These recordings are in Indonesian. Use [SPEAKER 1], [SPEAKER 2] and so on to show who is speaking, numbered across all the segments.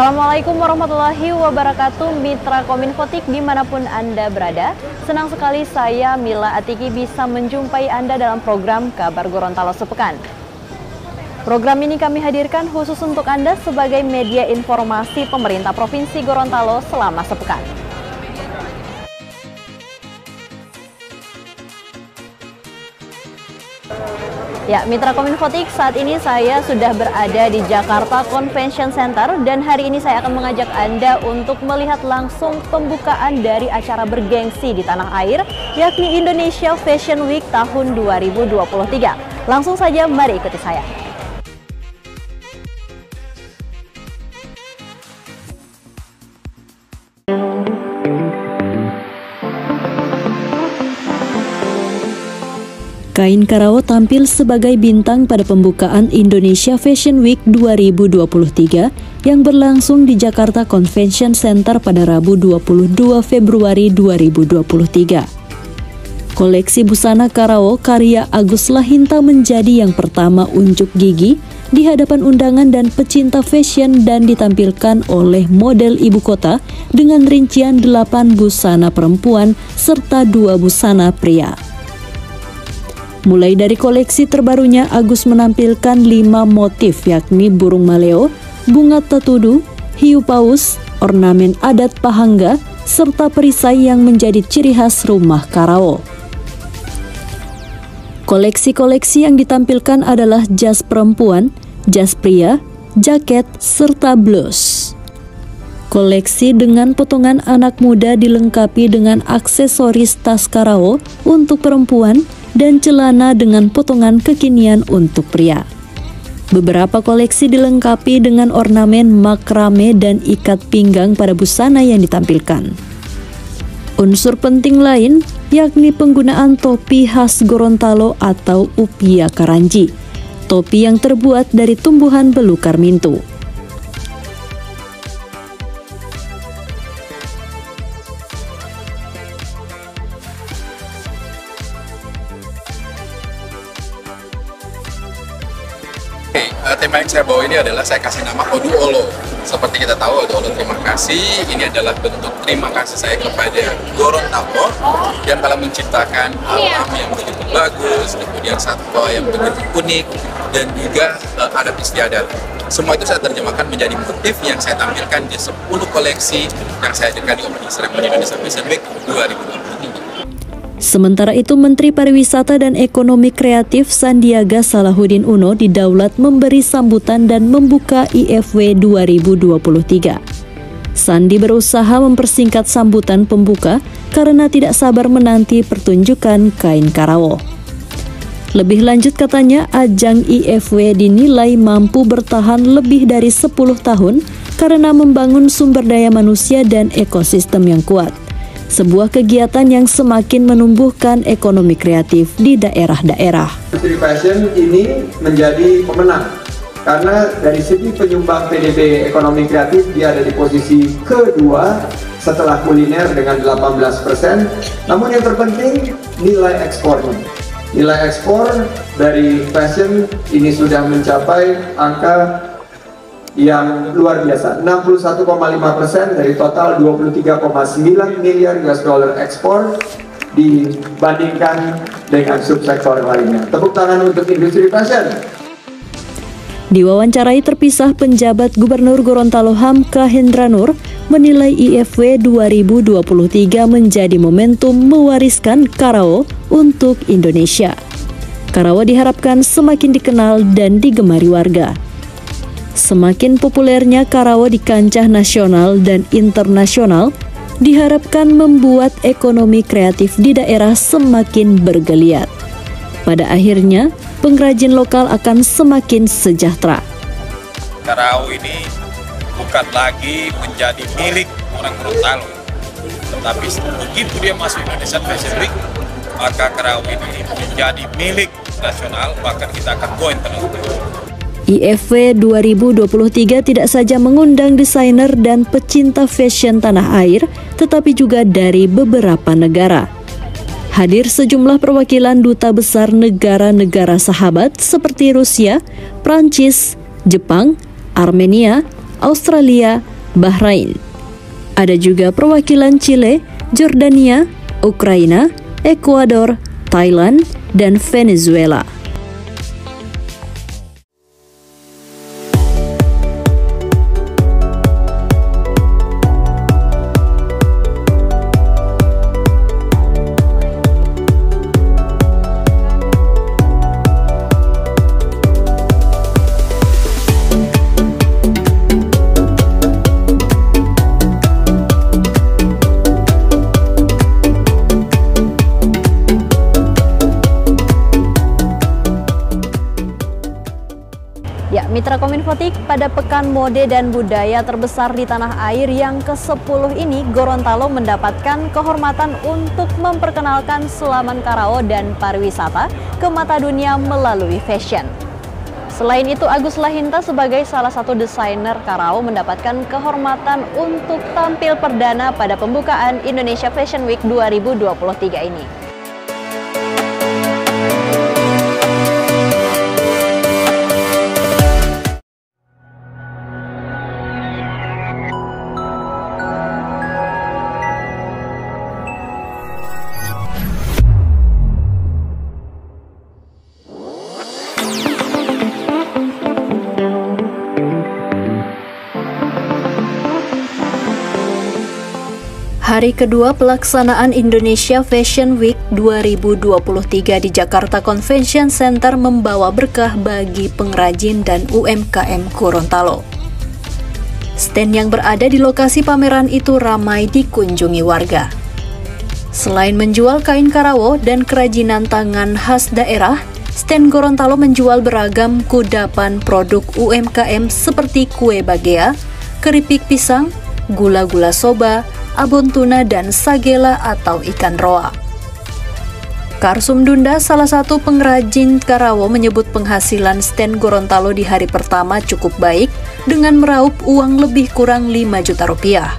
[SPEAKER 1] Assalamualaikum warahmatullahi wabarakatuh, Mitra Kominfotik dimanapun Anda berada. Senang sekali saya, Mila Atiki, bisa menjumpai Anda dalam program Kabar Gorontalo Sepekan. Program ini kami hadirkan khusus untuk Anda sebagai media informasi pemerintah Provinsi Gorontalo selama sepekan. Ya, Mitra Kominfotik, saat ini saya sudah berada di Jakarta Convention Center dan hari ini saya akan mengajak Anda untuk melihat langsung pembukaan dari acara bergengsi di tanah air, yakni Indonesia Fashion Week tahun 2023. Langsung saja, mari ikuti saya.
[SPEAKER 2] Kain Karawa tampil sebagai bintang pada pembukaan Indonesia Fashion Week 2023 yang berlangsung di Jakarta Convention Center pada Rabu 22 Februari 2023. Koleksi busana Karawa karya Agus Lahinta menjadi yang pertama unjuk gigi di hadapan undangan dan pecinta fashion dan ditampilkan oleh model ibu kota dengan rincian 8 busana perempuan serta 2 busana pria. Mulai dari koleksi terbarunya, Agus menampilkan 5 motif yakni burung maleo, bunga tetudu, hiu paus, ornamen adat Pahangga, serta perisai yang menjadi ciri khas rumah Karawa. Koleksi-koleksi yang ditampilkan adalah jas perempuan, jas pria, jaket, serta blus. Koleksi dengan potongan anak muda dilengkapi dengan aksesoris tas Karawa untuk perempuan dan celana dengan potongan kekinian untuk pria. Beberapa koleksi dilengkapi dengan ornamen makrame dan ikat pinggang pada busana yang ditampilkan. Unsur penting lain yakni penggunaan topi khas Gorontalo atau upia karanji, topi yang terbuat dari tumbuhan belukar mintu.
[SPEAKER 3] Tema yang saya bawa ini adalah saya kasih nama Odu Olo. Seperti kita tahu, Odu Olo terima kasih. Ini adalah bentuk terima kasih saya kepada Gorontalo yang telah menciptakan alam yang begitu bagus, kemudian satwa yang begitu unik, dan juga adat istiadat. Semua itu saya terjemahkan menjadi motif yang saya tampilkan di 10 koleksi yang saya hadirkan di Opening Ceremony Indonesia Fashion Week 2023.
[SPEAKER 2] Sementara itu, Menteri Pariwisata dan Ekonomi Kreatif Sandiaga Salahuddin Uno didaulat memberi sambutan dan membuka IFW 2023. Sandi berusaha mempersingkat sambutan pembuka karena tidak sabar menanti pertunjukan kain Karawa. Lebih lanjut katanya, ajang IFW dinilai mampu bertahan lebih dari 10 tahun karena membangun sumber daya manusia dan ekosistem yang kuat. Sebuah kegiatan yang semakin menumbuhkan ekonomi kreatif di daerah-daerah.
[SPEAKER 4] Industri fashion ini menjadi pemenang karena dari segi penyumbang PDB ekonomi kreatif dia ada di posisi kedua setelah kuliner dengan 18%. Namun yang terpenting nilai ekspornya. Nilai ekspor dari fashion ini sudah mencapai angka yang luar biasa, 61,5% dari total 23,9 miliar US dollar ekspor dibandingkan dengan subsektor lainnya. Tepuk tangan untuk industri fashion.
[SPEAKER 2] Diwawancarai terpisah, penjabat Gubernur Gorontalo Hamka Hendranur menilai IFW 2023 menjadi momentum mewariskan Karawa untuk Indonesia. Karawa diharapkan semakin dikenal dan digemari warga. Semakin populernya Karawa di kancah nasional dan internasional diharapkan membuat ekonomi kreatif di daerah semakin bergeliat. Pada akhirnya, pengrajin lokal akan semakin sejahtera.
[SPEAKER 5] Karawa ini bukan lagi menjadi milik orang Gorontalo, tetapi begitu dia masuk Indonesia Fashion Week, maka Karawa ini menjadi milik nasional, bahkan kita akan go internasional.
[SPEAKER 2] IFW 2023 tidak saja mengundang desainer dan pecinta fashion tanah air, tetapi juga dari beberapa negara. Hadir sejumlah perwakilan duta besar negara-negara sahabat seperti Rusia, Prancis, Jepang, Armenia, Australia, Bahrain. Ada juga perwakilan Chile, Jordania, Ukraina, Ekuador, Thailand, dan Venezuela.
[SPEAKER 1] Ya, Mitra Kominfotik, pada Pekan Mode dan Budaya terbesar di tanah air yang ke-10 ini, Gorontalo mendapatkan kehormatan untuk memperkenalkan Sulaman Karawang dan pariwisata ke mata dunia melalui fashion. Selain itu, Agus Lahinta sebagai salah satu desainer Karawang mendapatkan kehormatan untuk tampil perdana pada pembukaan Indonesia Fashion Week 2023 ini.
[SPEAKER 2] Hari kedua pelaksanaan Indonesia Fashion Week 2023 di Jakarta Convention Center membawa berkah bagi pengrajin dan UMKM Gorontalo. Stand yang berada di lokasi pameran itu ramai dikunjungi warga. Selain menjual kain Karawang dan kerajinan tangan khas daerah, stand Gorontalo menjual beragam kudapan produk UMKM seperti kue bagea, keripik pisang, gula-gula soba, abon tuna, dan sagela atau ikan roa. Karsum Dunda, salah satu pengrajin Karawang, menyebut penghasilan stand Gorontalo di hari pertama cukup baik dengan meraup uang lebih kurang 5 juta rupiah.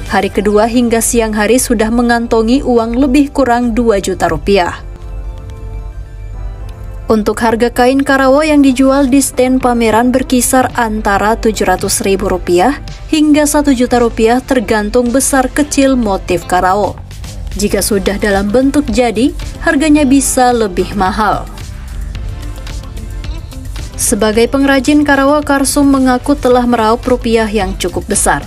[SPEAKER 2] Hari kedua hingga siang hari sudah mengantongi uang lebih kurang 2 juta rupiah. Untuk harga kain Karawang yang dijual di stand pameran berkisar antara Rp700.000 hingga Rp1 juta tergantung besar kecil motif Karawang. Jika sudah dalam bentuk jadi, harganya bisa lebih mahal. Sebagai pengrajin Karawang, Karsum mengaku telah meraup rupiah yang cukup besar.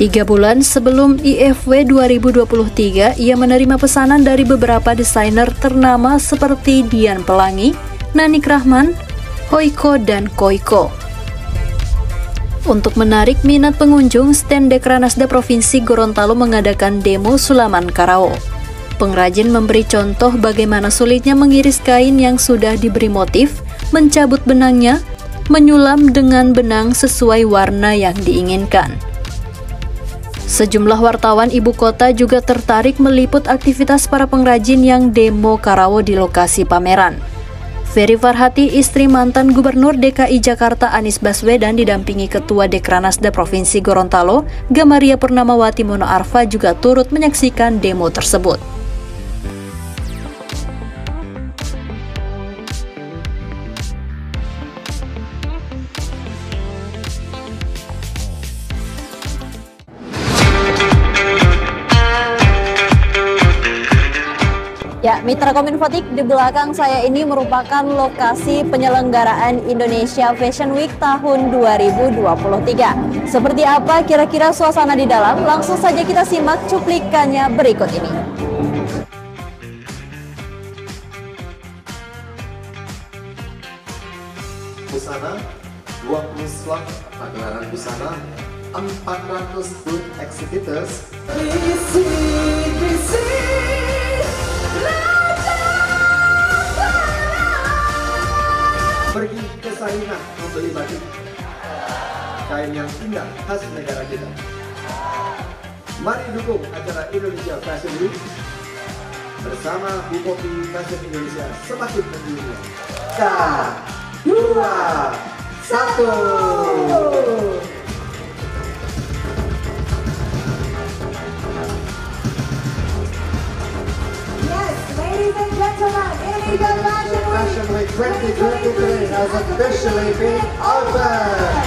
[SPEAKER 2] 3 bulan sebelum IFW 2023, ia menerima pesanan dari beberapa desainer ternama seperti Dian Pelangi, Nanik Rahman, Hoiko, dan Koiko. Untuk menarik minat pengunjung, stand Dekranasda Provinsi Gorontalo mengadakan demo Sulaman Karawang. Pengrajin memberi contoh bagaimana sulitnya mengiris kain yang sudah diberi motif, mencabut benangnya, menyulam dengan benang sesuai warna yang diinginkan. Sejumlah wartawan ibu kota juga tertarik meliput aktivitas para pengrajin yang demo Karawang di lokasi pameran. Ferry Farhati, istri mantan Gubernur DKI Jakarta Anies Baswedan, didampingi Ketua Dekranasda Provinsi Gorontalo, Gamaria Purnamawati Monoarfa, juga turut menyaksikan demo tersebut.
[SPEAKER 1] Ya, Mitra Kominfotik, di belakang saya ini merupakan lokasi penyelenggaraan Indonesia Fashion Week tahun 2023. Seperti apa kira-kira suasana di dalam? Langsung saja kita simak cuplikannya berikut ini.
[SPEAKER 6] Busana 20 slot pagelaran busana, 400 booth exhibitors. Pergi ke Sarinah membeli batik, kain yang indah khas negara kita. Mari dukung acara Indonesia Fashion Week bersama Bu Popi. Fashion Indonesia semakin mendunia. 3, 2, 1. Indonesia Fashion Week 2023 has officially been opened.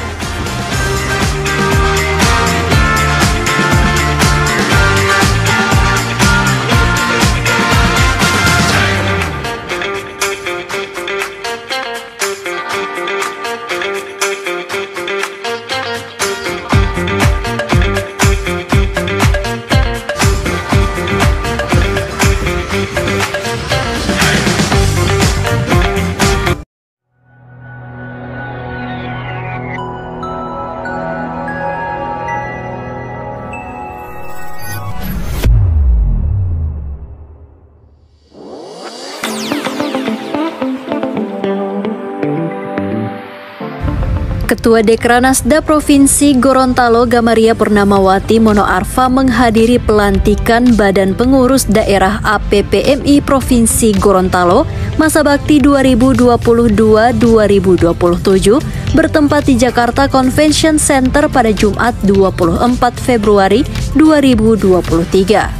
[SPEAKER 2] Ketua Dekranasda Provinsi Gorontalo Gamaria Purnamawati Monoarfa menghadiri pelantikan Badan Pengurus Daerah APPMI Provinsi Gorontalo masa bakti 2022-2027 bertempat di Jakarta Convention Center pada Jumat 24 Februari 2023.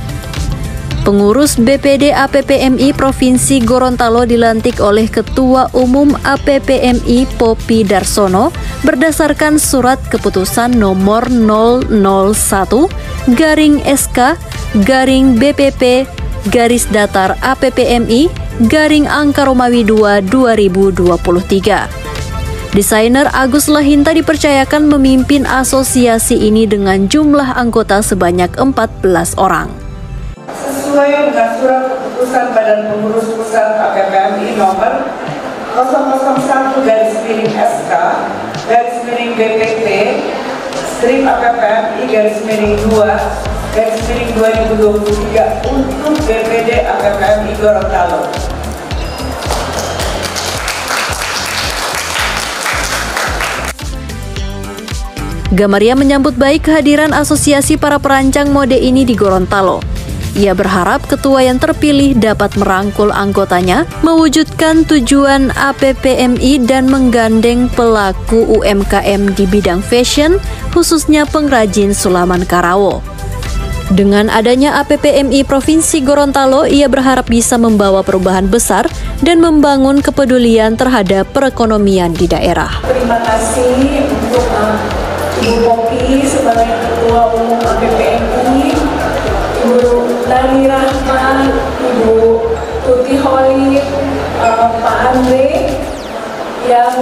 [SPEAKER 2] Pengurus BPD APPMI Provinsi Gorontalo dilantik oleh Ketua Umum APPMI Popi Darsono berdasarkan surat keputusan nomor 001/SK/BPP APPMI angka Romawi 2 2023. Desainer Agus Lahinta dipercayakan memimpin asosiasi ini dengan jumlah anggota sebanyak 14 orang.
[SPEAKER 7] Sesuai dengan surat keputusan Badan Pengurus Pusat APPMI nomor 001/SK/BPP APPMI /2/2023 untuk BPD APPMI Gorontalo.
[SPEAKER 2] Gamaria menyambut baik kehadiran asosiasi para perancang mode ini di Gorontalo. Ia berharap ketua yang terpilih dapat merangkul anggotanya, mewujudkan tujuan APPMI dan menggandeng pelaku UMKM di bidang fashion, khususnya pengrajin sulaman Karawo. Dengan adanya APPMI Provinsi Gorontalo, ia berharap bisa membawa perubahan besar dan membangun kepedulian terhadap perekonomian di daerah.
[SPEAKER 7] Terima kasih untuk Ibu Popi sebagai Ketua Umum APPMI, Ibu Nani Rahman, Ibu Tuti Holly, Pak Andre yang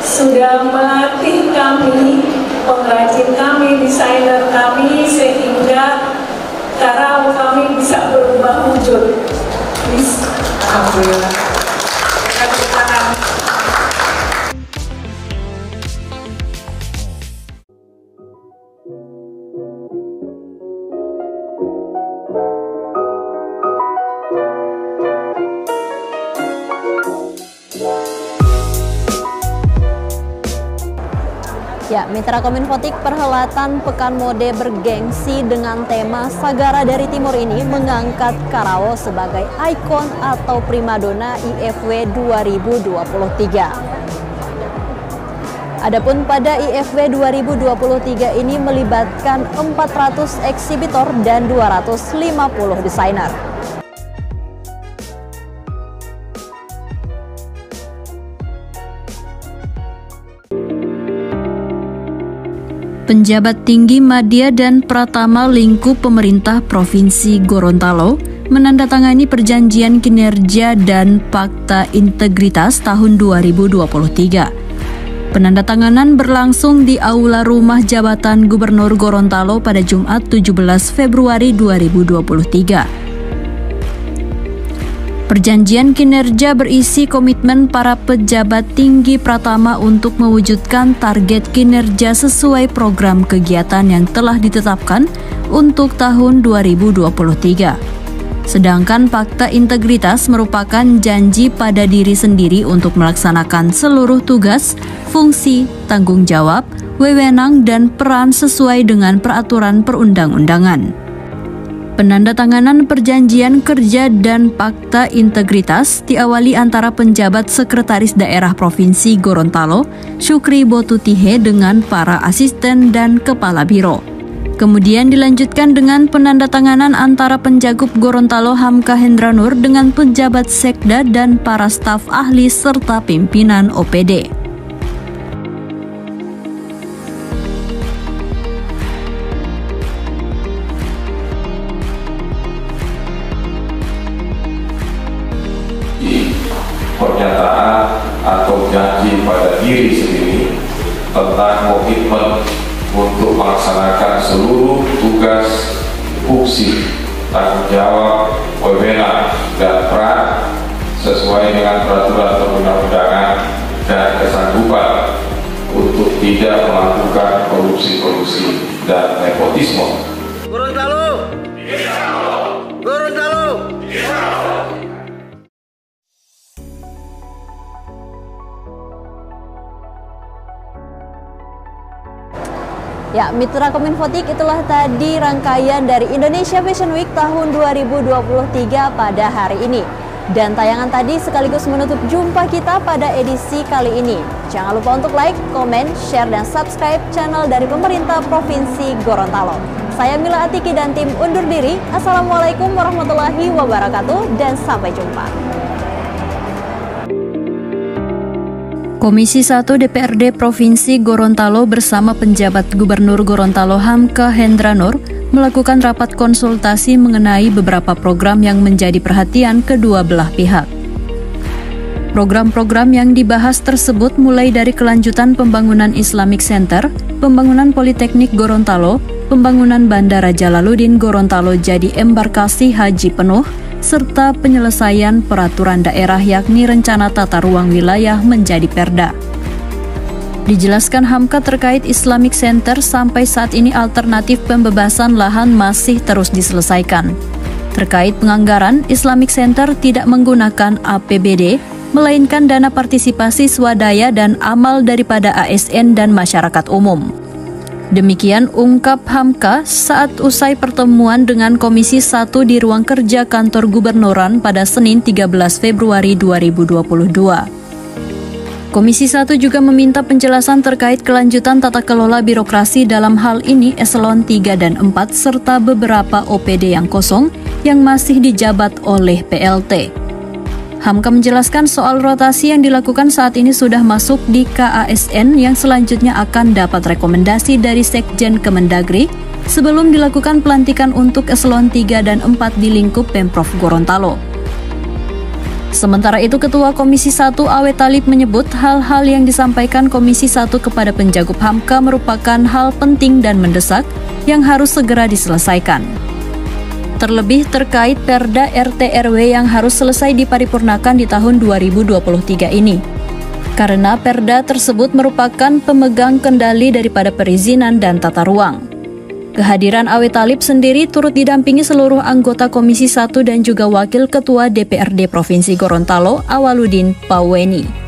[SPEAKER 7] sudah melatih kami, pengrajin kami, desainer kami, sehingga Karawo kami bisa berubah wujud. Alhamdulillah.
[SPEAKER 1] Ya, Mitra Kominfotik, perhelatan Pekan Mode bergengsi dengan tema Sagara dari Timur ini mengangkat Karawo sebagai ikon atau primadona IFW 2023. Adapun pada IFW 2023 ini melibatkan 400 eksibitor dan 250 desainer.
[SPEAKER 2] Penjabat tinggi Madya dan Pratama lingkup pemerintah Provinsi Gorontalo menandatangani perjanjian kinerja dan Fakta Integritas tahun 2023. Penandatanganan berlangsung di Aula Rumah Jabatan Gubernur Gorontalo pada Jumat 17 Februari 2023. Perjanjian kinerja berisi komitmen para pejabat tinggi Pratama untuk mewujudkan target kinerja sesuai program kegiatan yang telah ditetapkan untuk tahun 2023. Sedangkan Fakta Integritas merupakan janji pada diri sendiri untuk melaksanakan seluruh tugas, fungsi, tanggung jawab, wewenang, dan peran sesuai dengan peraturan perundang-undangan. Penandatanganan perjanjian kerja dan Fakta Integritas diawali antara penjabat Sekretaris Daerah Provinsi Gorontalo, Syukri Botutihe, dengan para asisten dan kepala biro. Kemudian dilanjutkan dengan penandatanganan antara Penjagup Gorontalo Hamka Hendranur dengan pejabat Sekda dan para staf ahli serta pimpinan OPD.
[SPEAKER 5] Pernyataan atau janji pada diri sendiri tentang komitmen untuk melaksanakan seluruh tugas, fungsi, tanggung jawab, wewenang, dan peran sesuai dengan peraturan perundang-undangan dan kesanggupan untuk tidak melakukan korupsi dan nepotisme.
[SPEAKER 8] Gorontalo, Gorontalo,
[SPEAKER 1] Ya, Mitra Kominfotik, itulah tadi rangkaian dari Indonesia Fashion Week tahun 2023 pada hari ini. Dan tayangan tadi sekaligus menutup jumpa kita pada edisi kali ini. Jangan lupa untuk like, komen, share, dan subscribe channel dari pemerintah Provinsi Gorontalo. Saya Mila Atiki dan tim undur diri. Assalamualaikum warahmatullahi wabarakatuh dan sampai jumpa.
[SPEAKER 2] Komisi 1 DPRD Provinsi Gorontalo bersama penjabat Gubernur Gorontalo Hamka Hendra Nur melakukan rapat konsultasi mengenai beberapa program yang menjadi perhatian kedua belah pihak. Program-program yang dibahas tersebut mulai dari kelanjutan pembangunan Islamic Center, pembangunan Politeknik Gorontalo, pembangunan Bandara Jalaluddin Gorontalo jadi embarkasi haji penuh, serta penyelesaian peraturan daerah yakni rencana tata ruang wilayah menjadi perda. Dijelaskan Hamka terkait Islamic Center, sampai saat ini alternatif pembebasan lahan masih terus diselesaikan. Terkait penganggaran, Islamic Center tidak menggunakan APBD, melainkan dana partisipasi swadaya dan amal daripada ASN dan masyarakat umum. Demikian ungkap Hamka saat usai pertemuan dengan Komisi 1 di ruang kerja kantor Gubernuran pada Senin 13 Februari 2022. Komisi 1 juga meminta penjelasan terkait kelanjutan tata kelola birokrasi dalam hal ini eselon 3 dan 4 serta beberapa OPD yang kosong yang masih dijabat oleh PLT. Hamka menjelaskan soal rotasi yang dilakukan saat ini sudah masuk di KASN yang selanjutnya akan dapat rekomendasi dari Sekjen Kemendagri sebelum dilakukan pelantikan untuk eselon 3 dan 4 di lingkup Pemprov Gorontalo. Sementara itu, Ketua Komisi 1 Awe Talib menyebut hal-hal yang disampaikan Komisi 1 kepada Penjagup Hamka merupakan hal penting dan mendesak yang harus segera diselesaikan. Terlebih terkait Perda RT/RW yang harus selesai diparipurnakan di tahun 2023 ini. Karena Perda tersebut merupakan pemegang kendali daripada perizinan dan tata ruang. Kehadiran Awe Talib sendiri turut didampingi seluruh anggota Komisi 1 dan juga Wakil Ketua DPRD Provinsi Gorontalo Awaluddin Paweni.